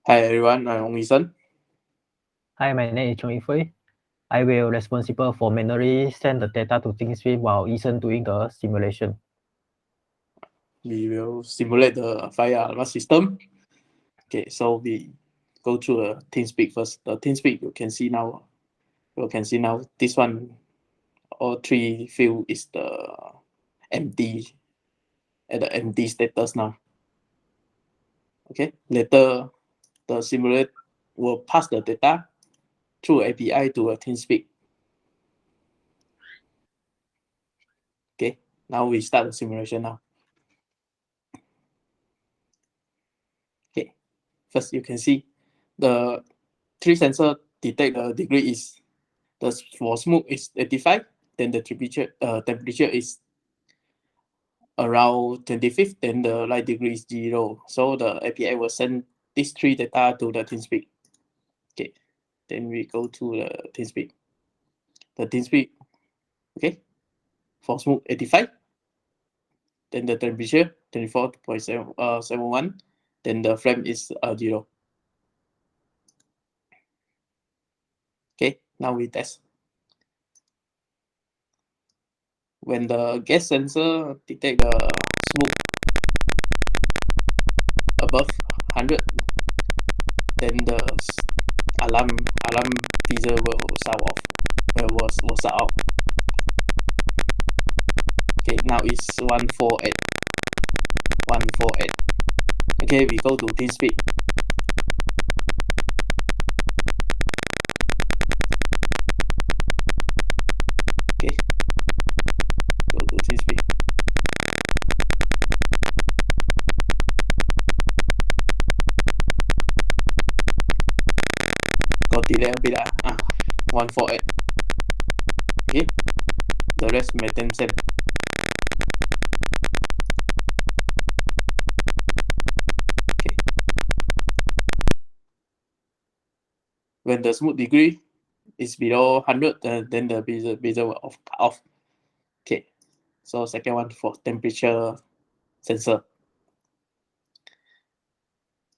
Hi everyone, I'm Ong Yee Sheng. Hi, my name is Cheong Yi Fui. I will responsible for manually send the data to ThinkSpeed while Yi Sheng doing the simulation. We will simulate the fire alarm system. Okay, so we go through the ThinkSpeed first. The ThinkSpeed you can see now. This one, all three field is the empty at the empty status now. Okay, later the simulate will pass the data through API to a ThinkSpeed. Okay, now we start the simulation now. Okay, first you can see the three sensor detect the degree is for smoke is 85, then the temperature is around 25, then the light degree is 0. So the API will send these three data to the ThinkSpeed. Okay, then we go to the ThinkSpeed. The ThinkSpeed, okay, for smoke 85, then the temperature 24.71, then the flame is 0. Okay, now we test. When the gas sensor detect the smoke above 100, then the alarm visor will sound off. Will sound out. Okay, now it's 148. 148. Okay, we go to ThinkSpeed. Okay, go to ThinkSpeed. Got delay a bit 148. Okay, the rest maintain same. Okay, when the smoke degree is below 100, then the visor will off. Okay, so second one for temperature sensor.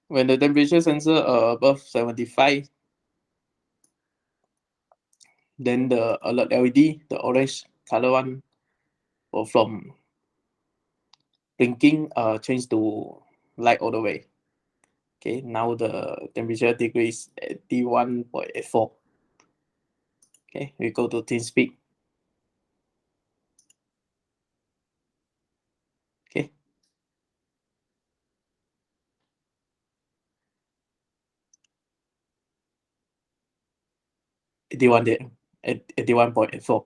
When the temperature sensor above 75, then the alert LED, the orange color one, will from blinking change to light all the way. Okay, now the temperature degree is 81.84. Okay, we go to ThinkSpeed. Okay. At 81.84.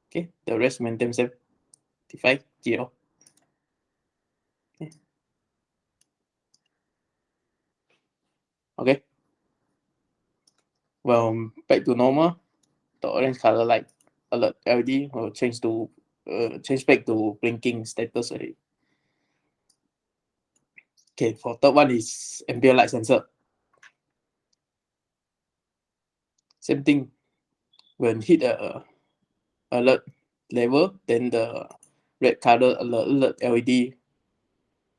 Okay, the rest maintain same. 55, 0. Okay. Okay. Well, back to normal. The orange color light alert LED will change back to blinking status already. Okay, for third one is ambient light sensor. Same thing. When hit a alert level, then the red color alert LED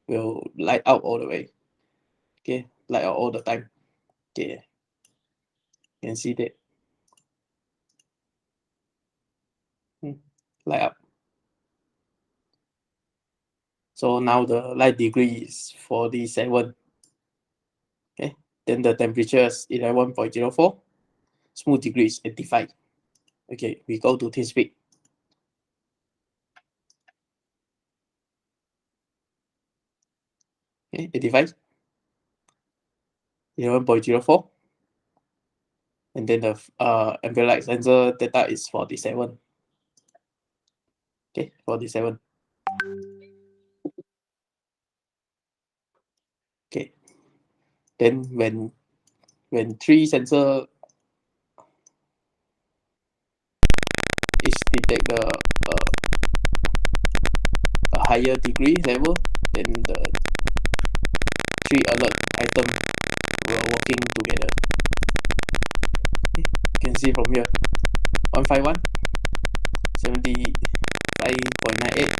will light out all the way. Okay, light out all the time. Okay, you can see that. Light up. So now the light degree is 47. Okay, then the temperature is 11.04. Smooth degree is 85. Okay, we go to ThinkSpeed. Okay, 85. 11.04. And then the ambient light sensor data is 47. Okay, 47. Okay. Then when three sensor is detect a higher degree level, then the three alert item were working together. Okay, you can see from here 151, 75.98,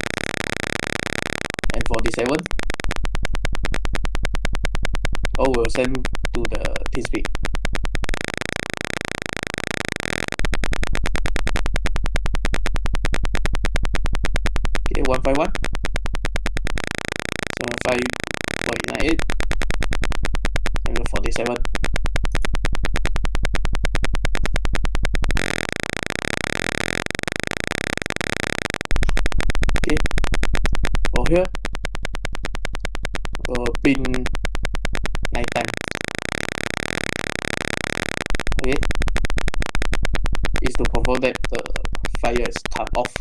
and 47. or we'll send to the TeamSpeak. Okay, 151, 75.98, and 47. Okay, for here, pin nighttime. Okay, is to confirm that the fire is cut off.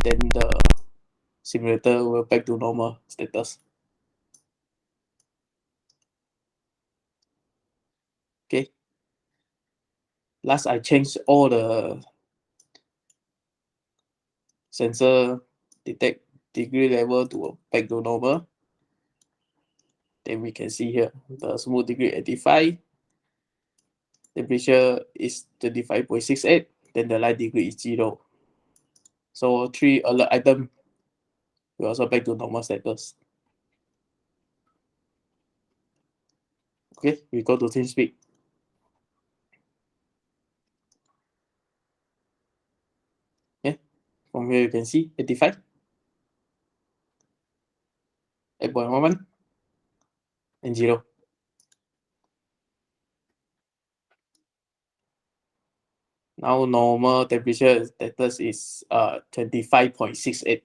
Then the simulator will back to normal status. Okay. Last, I changed all the sensor detect degree level to back to normal. Then we can see here the smooth degree 85. Temperature is 25.68. Then the light degree is 0. So 3 alert item will also back to normal status. Okay, we go to TeamSpeak. Yeah, from here you can see 85, 8.11, and 0. Now normal temperature status is 25.68.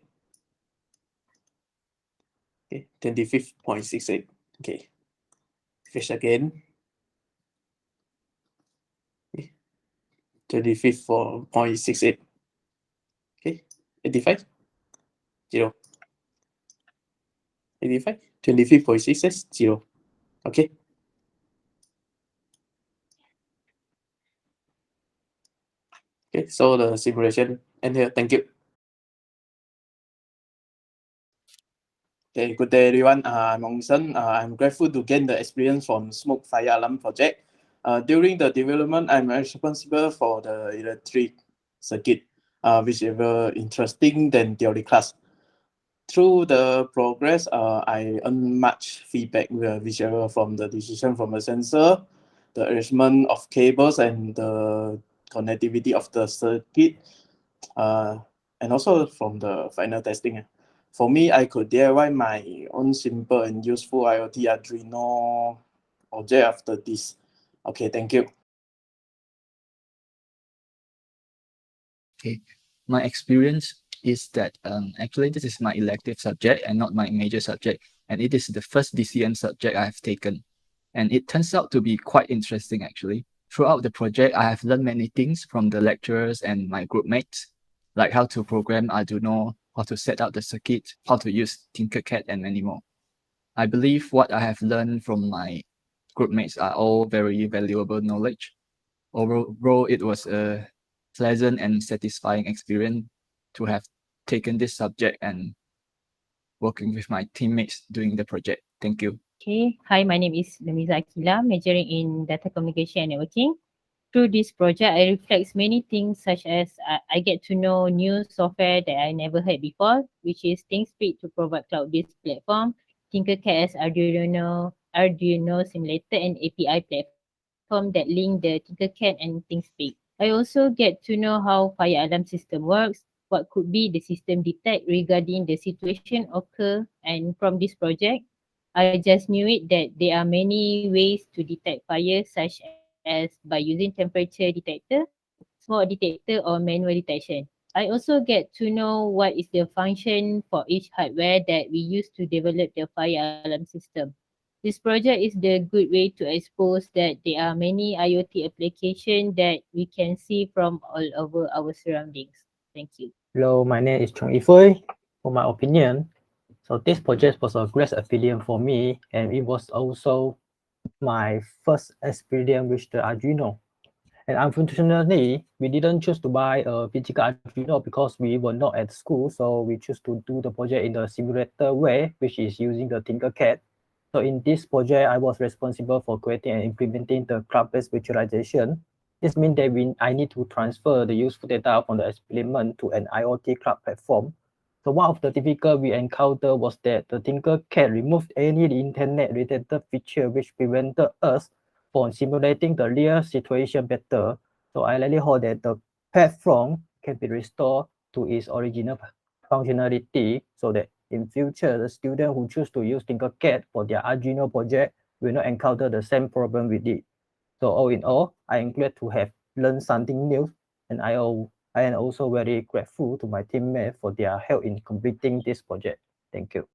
Okay, 25.68. Okay, fish again. Okay. 25.68. Okay, 85, 0. 85, 25.66, 0. Okay. Okay, so the simulation end here. Thank you. Okay, good day everyone. I'm Ong Yee Sheng. I'm grateful to gain the experience from Smoke Fire Alarm project. During the development, I'm responsible for the electric circuit, which is very interesting than theory class. Through the progress, I earn much feedback, whichever from the decision from the sensor, the arrangement of cables, and the connectivity of the circuit, and also from the final testing. For me, I could DIY my own simple and useful IoT Arduino project after this. Okay, thank you. Okay, my experience is that actually this is my elective subject and not my major subject, and it is the first DCM subject I have taken. And it turns out to be quite interesting actually. Throughout the project, I have learned many things from the lecturers and my group mates, like how to program Arduino, how to set up the circuit, how to use Tinkercad, and many more. I believe what I have learned from my group mates are all very valuable knowledge. Overall, it was a pleasant and satisfying experience to have taken this subject and working with my teammates doing the project. Thank you. Okay, hi, my name is Nurmirza Aqilah, majoring in data communication and networking. Through this project, I reflect many things such as I get to know new software that I never heard before, which is ThinkSpeak to provide cloud-based platform, Tinkercad as Arduino simulator, and API platform that link the Tinkercad and ThinkSpeak. I also get to know how fire alarm system works, what could be the system detect regarding the situation occur, and from this project, I just knew it that there are many ways to detect fire, such as by using temperature detector, smoke detector, or manual detection. I also get to know what is the function for each hardware that we use to develop the fire alarm system. This project is the good way to expose that there are many IoT applications that we can see from all over our surroundings. Thank you. Hello, my name is Cheong Yi Fui. For my opinion, so this project was a great experience for me, and it was also my first experience with the Arduino. And unfortunately, we didn't choose to buy a physical Arduino because we were not at school. So we choose to do the project in the simulator way, which is using the Tinkercad. So in this project, I was responsible for creating and implementing the cloud-based virtualization. This means that I need to transfer the useful data from the experiment to an IoT cloud platform. So one of the difficulties we encountered was that the Tinkercad removed any internet-related feature which prevented us from simulating the real situation better. So I really hope that the platform can be restored to its original functionality so that in future, the student who choose to use Tinkercad for their Arduino project will not encounter the same problem we did. So all in all, I am glad to have learned something new, and I am also very grateful to my teammates for their help in completing this project. Thank you.